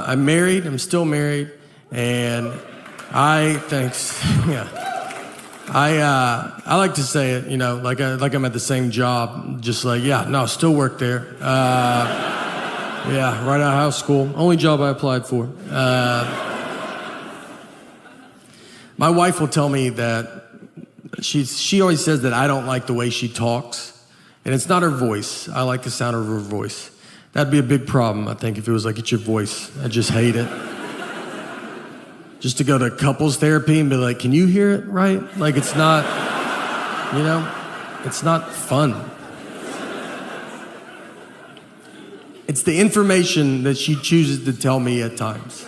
I'm married. I'm still married, and thanks. Yeah. I like to say it, like I'm at the same job, just like, yeah, no, still work there. Yeah, right out of house school. Only job I applied for. My wife will tell me that she always says that I don't like the way she talks, and it's not her voice. I like the sound of her voice. That'd be a big problem, I think, if it was like, it's your voice. I just hate it. Just to go to couples therapy and be like, can you hear it right? Like, it's not, it's not fun. It's the information that she chooses to tell me at times.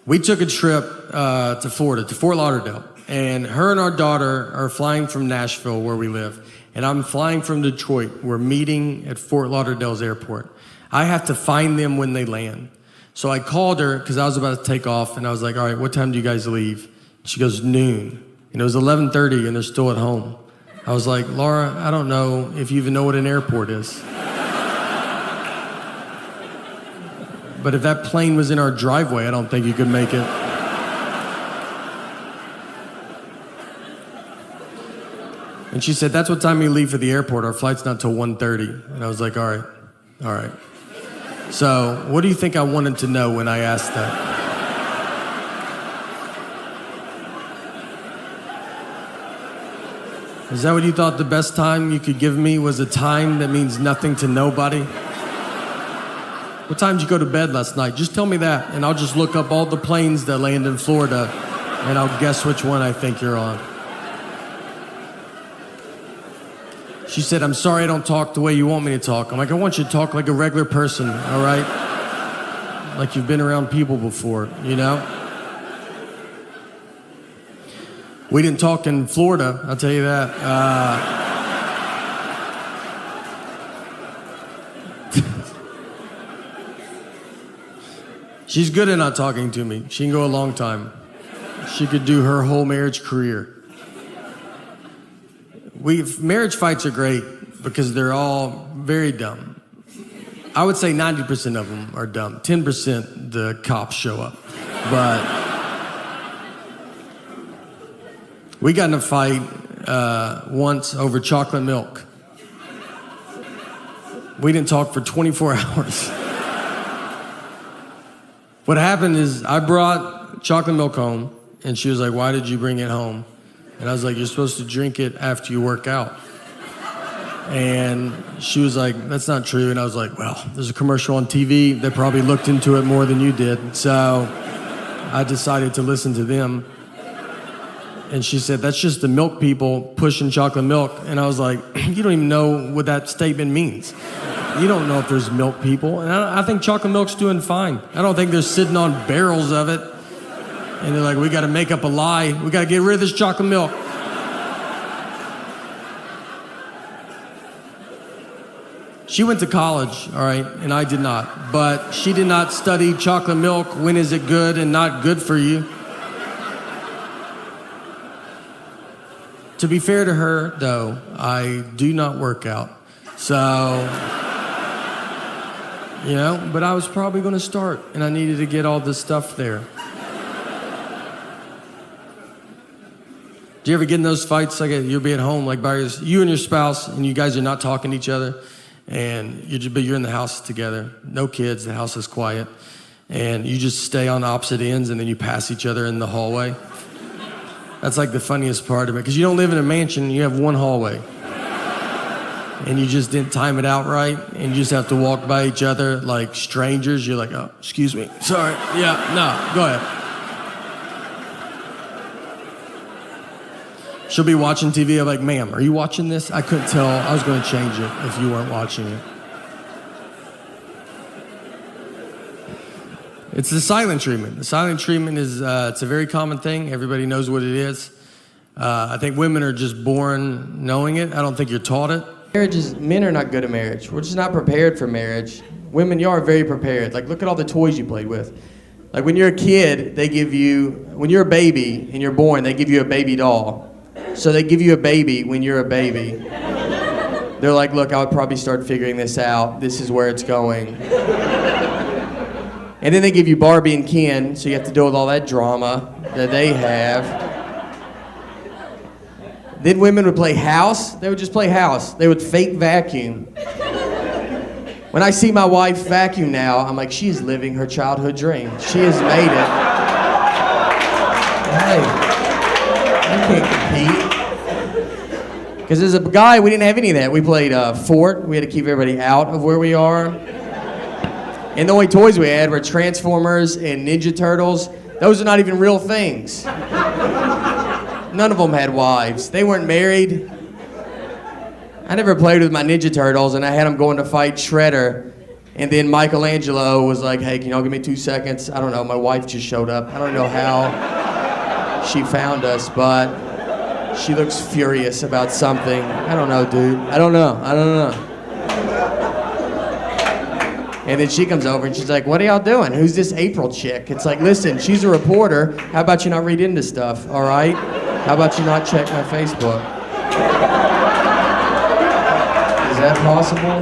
We took a trip to Florida, to Fort Lauderdale, and her and our daughter are flying from Nashville, where we live, and I'm flying from Detroit. We're meeting at Fort Lauderdale's airport. I have to find them when they land. So I called her because I was about to take off, and I was like, all right, what time do you guys leave? She goes, noon. And it was 11:30, and they're still at home. I was like, Laura, I don't know if you even know what an airport is. But if that plane was in our driveway, I don't think you could make it. And she said, that's what time we leave for the airport. Our flight's not till 1:30. And I was like, all right. So what do you think I wanted to know when I asked that? Is that what you thought the best time you could give me was a time that means nothing to nobody? What time did you go to bed last night? Just tell me that, and I'll just look up all the planes that land in Florida, and I'll guess which one I think you're on. She said, I'm sorry I don't talk the way you want me to talk. I'm like, I want you to talk like a regular person, all right? Like you've been around people before, We didn't talk in Florida, I'll tell you that. She's good at not talking to me. She can go a long time. She could do her whole marriage career. Marriage fights are great because they're all very dumb. I would say 90% of them are dumb. 10% the cops show up. But we got in a fight once over chocolate milk. We didn't talk for 24 hours. What happened is I brought chocolate milk home, and she was like, why did you bring it home? And I was like, you're supposed to drink it after you work out. And she was like, that's not true. And I was like, well, there's a commercial on TV. They probably looked into it more than you did. So I decided to listen to them. And she said, that's just the milk people pushing chocolate milk. And I was like, you don't even know what that statement means. You don't know if there's milk people. And I think chocolate milk's doing fine. I don't think they're sitting on barrels of it. And they're like, we got to make up a lie. We got to get rid of this chocolate milk. She went to college, all right, and I did not. But she did not study chocolate milk. When is it good and not good for you? To be fair to her, though, I do not work out. So, but I was probably going to start, and I needed to get all this stuff there. Do you ever get in those fights, like you'll be at home, like you and your spouse, and you guys are not talking to each other, and you're in the house together, no kids, the house is quiet, and you just stay on opposite ends, and then you pass each other in the hallway? That's like the funniest part of it, because you don't live in a mansion, you have one hallway. And you just didn't time it out right, and you just have to walk by each other like strangers. You're like, oh, excuse me, sorry, yeah, no, go ahead. She'll be watching TV. I'm like, ma'am, are you watching this? I couldn't tell. I was going to change it if you weren't watching it. It's the silent treatment. The silent treatment is, it's a very common thing. Everybody knows what it is. I think women are just born knowing it. I don't think you're taught it. Men are not good at marriage. We're just not prepared for marriage. Women, you are very prepared. Like, look at all the toys you played with. Like, when you're a kid, when you're a baby and you're born, they give you a baby doll. So they give you a baby when you're a baby. They're like, look, I would probably start figuring this out. This is where it's going. And then they give you Barbie and Ken, so you have to deal with all that drama that they have. Then women would play house. They would just play house. They would fake vacuum. When I see my wife vacuum now, I'm like, she is living her childhood dream. She has made it. Hey, you can't compete. Because as a guy, we didn't have any of that. We played Fort. We had to keep everybody out of where we are. And the only toys we had were Transformers and Ninja Turtles. Those are not even real things. None of them had wives. They weren't married. I never played with my Ninja Turtles, and I had them going to fight Shredder. And then Michelangelo was like, hey, can y'all give me 2 seconds? I don't know, my wife just showed up. I don't know how she found us, but she looks furious about something. I don't know, dude. I don't know. And then she comes over and she's like, what are y'all doing? Who's this April chick? It's like, listen, she's a reporter. How about you not read into stuff, all right? How about you not check my Facebook? Is that possible?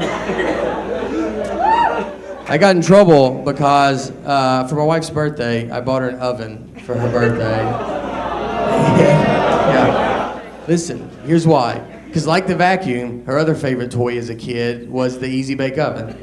I got in trouble because for my wife's birthday, I bought her an oven for her birthday. Yeah. Listen, here's why. Because like the vacuum, her other favorite toy as a kid was the Easy Bake Oven.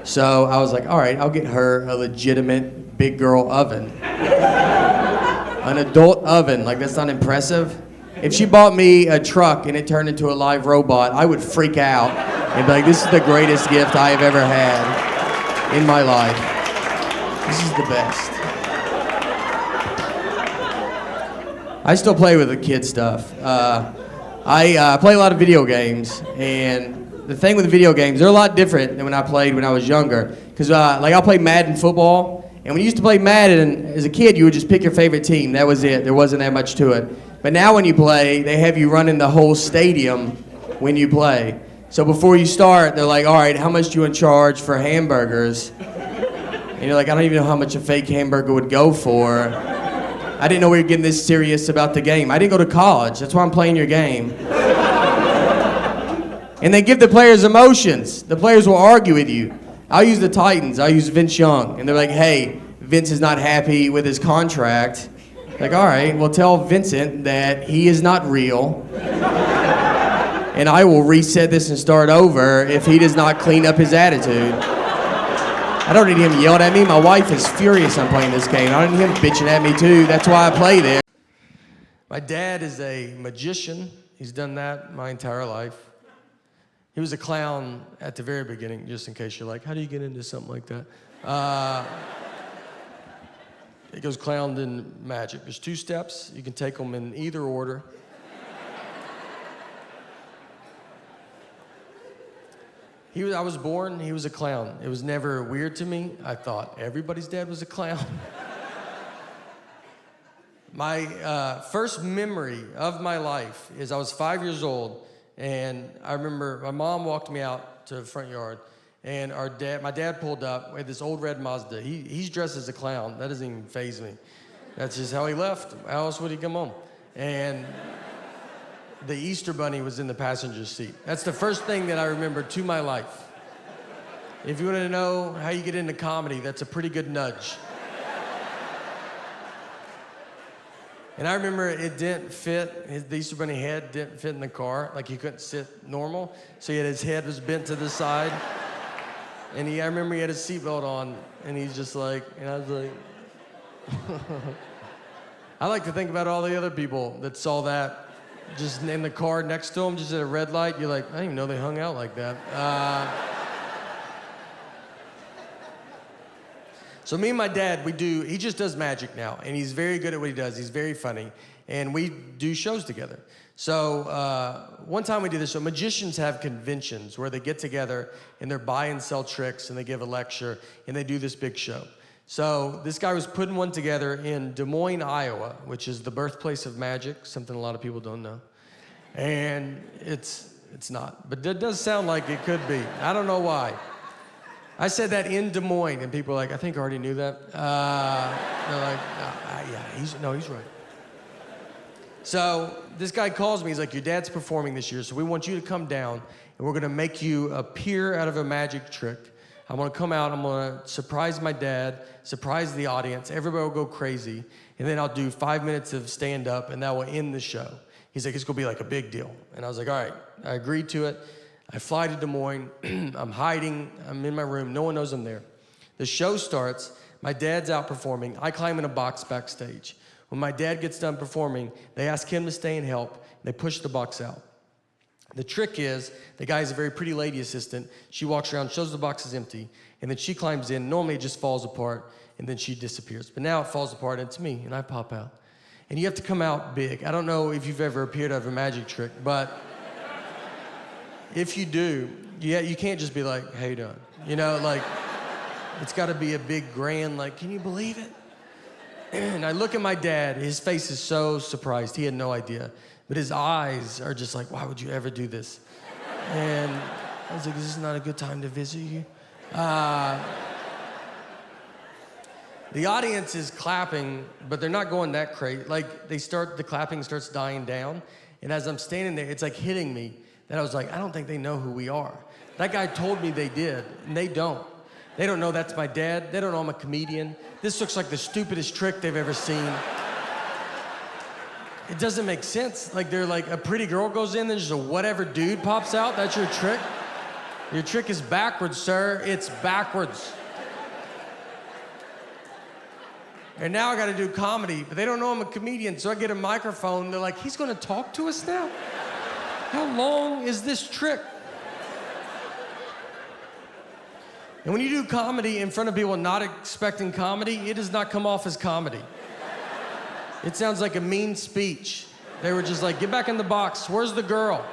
So I was like, all right, I'll get her a legitimate big girl oven. An adult oven, like that's not impressive. If she bought me a truck and it turned into a live robot, I would freak out and be like, this is the greatest gift I have ever had in my life. This is the best. I still play with the kid stuff. I play a lot of video games, and the thing with video games, they're a lot different than when I played when I was younger. Because like I'll play Madden football, and when you used to play Madden, as a kid, you would just pick your favorite team. That was it. There wasn't that much to it. But now when you play, they have you running the whole stadium when you play. So before you start, they're like, all right, how much do you want to charge for hamburgers? And you're like, I don't even know how much a fake hamburger would go for. I didn't know we were getting this serious about the game. I didn't go to college. That's why I'm playing your game. And they give the players emotions. The players will argue with you. I'll use the Titans. I'll use Vince Young. And they're like, hey, Vince is not happy with his contract. Like, all right, well, tell Vincent that he is not real. And I will reset this and start over if he does not clean up his attitude. I don't need him yelling at me. My wife is furious I'm playing this game. I don't need him bitching at me, too. That's why I play there. My dad is a magician. He's done that my entire life. He was a clown at the very beginning, just in case you're like, how do you get into something like that? It goes clown, then magic. There's 2 steps. You can take them in either order. I was born, he was a clown. It was never weird to me. I thought everybody's dad was a clown. My first memory of my life is I was 5 years old. And I remember my mom walked me out to the front yard, and my dad pulled up with this old red Mazda. He's dressed as a clown. That doesn't even faze me. That's just how he left. How else would he come home? And the Easter Bunny was in the passenger seat. That's the first thing that I remember to my life. If you want to know how you get into comedy, that's a pretty good nudge. And I remember it didn't fit, the Easter Bunny head didn't fit in the car, like he couldn't sit normal, so his head was bent to the side. And I remember he had his seatbelt on, and he's just like, and I was like, I like to think about all the other people that saw that just in the car next to him, just at a red light. You're like, I didn't even know they hung out like that. So me and my dad, he just does magic now, and he's very good at what he does. He's very funny, and we do shows together. So one time we did this show. Magicians have conventions where they get together, and they're buy and sell tricks, and they give a lecture, and they do this big show. So this guy was putting one together in Des Moines, Iowa, which is the birthplace of magic, something a lot of people don't know. And it's not, but it does sound like it could be. I don't know why. I said that in Des Moines, and people are like, I think I already knew that. They're like, yeah, he's right. So this guy calls me, he's like, your dad's performing this year, so we want you to come down, and we're gonna make you appear out of a magic trick. I'm gonna come out, I'm gonna surprise my dad, surprise the audience, everybody will go crazy, and then I'll do 5 minutes of stand up and that will end the show. He's like, it's gonna be like a big deal. And I was like, all right, I agreed to it. I fly to Des Moines, I'm hiding, I'm in my room, no one knows I'm there. The show starts, my dad's out performing, I climb in a box backstage. When my dad gets done performing, they ask him to stay and help, they push the box out. The trick is, the guy is a very pretty lady assistant. She walks around, shows the box is empty, and then she climbs in. Normally it just falls apart, and then she disappears. But now it falls apart, and it's me, and I pop out. And you have to come out big. I don't know if you've ever appeared out of a magic trick, but if you do, you can't just be like, how you doing? You know, like, it's gotta be a big grand, like, can you believe it? And I look at my dad, his face is so surprised, he had no idea. But his eyes are just like, why would you ever do this? And I was like, is this not a good time to visit you? The audience is clapping, but they're not going that crazy. Like, the clapping starts dying down. And as I'm standing there, it's like hitting me that I was like, I don't think they know who we are. That guy told me they did, and they don't. They don't know that's my dad. They don't know I'm a comedian. This looks like the stupidest trick they've ever seen. It doesn't make sense. Like, they're like, a pretty girl goes in, then just a whatever dude pops out. That's your trick? Your trick is backwards, sir. It's backwards. And now I gotta do comedy, but they don't know I'm a comedian, so I get a microphone. They're like, he's gonna talk to us now? How long is this trick? And when you do comedy in front of people not expecting comedy, it does not come off as comedy. It sounds like a mean speech. They were just like, get back in the box. Where's the girl?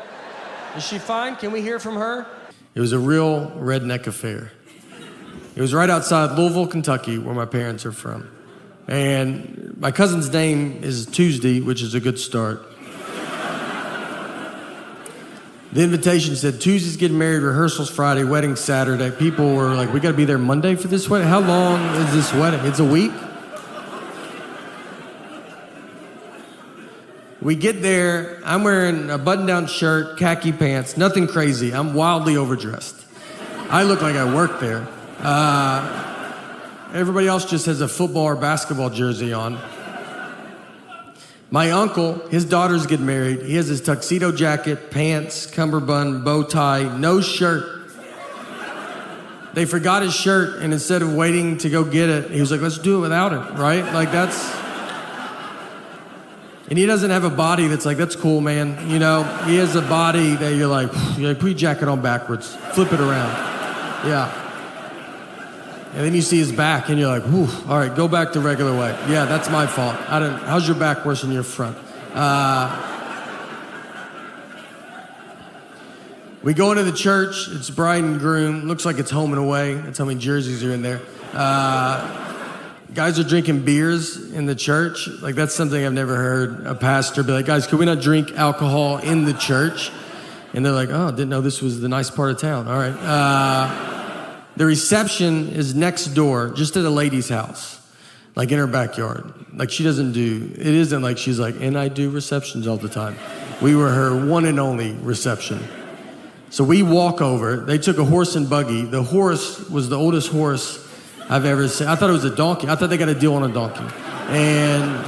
Is she fine? Can we hear from her? It was a real redneck affair. It was right outside Louisville, Kentucky, where my parents are from. And my cousin's name is Tuesday, which is a good start. The invitation said, Tuesday's getting married, rehearsals Friday, wedding Saturday. People were like, we gotta be there Monday for this wedding? How long is this wedding? It's a week? We get there, I'm wearing a button-down shirt, khaki pants, nothing crazy. I'm wildly overdressed. I look like I work there. Everybody else just has a football or basketball jersey on. My uncle, his daughter's getting married. He has his tuxedo jacket, pants, cummerbund, bow tie, no shirt. They forgot his shirt, and instead of waiting to go get it, he was like, let's do it without it, right? Like, that's... And he doesn't have a body that's like, that's cool, man. You know, he has a body that you're like, put your jacket on backwards, flip it around. Yeah. And then you see his back and you're like, whew, all right, go back the regular way. Yeah, that's my fault. How's your back worse than your front? We go into the church, it's bride and groom, looks like it's home and away. That's how many jerseys are in there. Guys are drinking beers in the church. Like, that's something I've never heard a pastor be like, guys, could we not drink alcohol in the church? And they're like, oh, didn't know this was the nice part of town. All right. The reception is next door, just at a lady's house, like in her backyard. Like, it isn't like she's like, and I do receptions all the time. We were her one and only reception. So we walk over. They took a horse and buggy. The horse was the oldest horse I've ever seen. I thought it was a donkey. I thought they got a deal on a donkey. And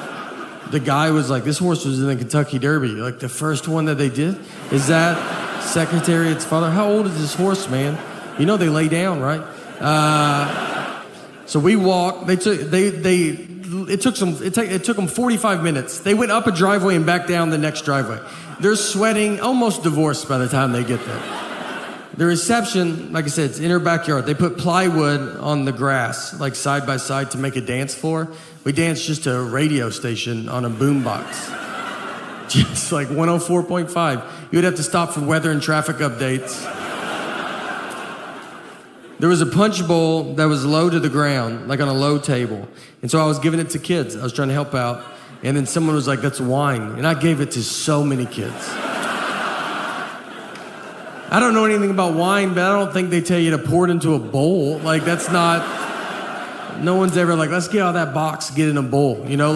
the guy was like, this horse was in the Kentucky Derby. Like, the first one that they did? Is that Secretariat's father? How old is this horse, man? You know they lay down, right? So we walked. It took them 45 minutes. They went up a driveway and back down the next driveway. They're sweating, almost divorced by the time they get there. The reception, like I said, it's in her backyard. They put plywood on the grass, like side by side, to make a dance floor. We danced just to a radio station on a boombox. Just like 104.5. You would have to stop for weather and traffic updates. There was a punch bowl that was low to the ground, like on a low table. And so I was giving it to kids. I was trying to help out. And then someone was like, that's wine. And I gave it to so many kids. I don't know anything about wine, but I don't think they tell you to pour it into a bowl. Like, that's not... No one's ever like, let's get out of that box, get in a bowl, you know?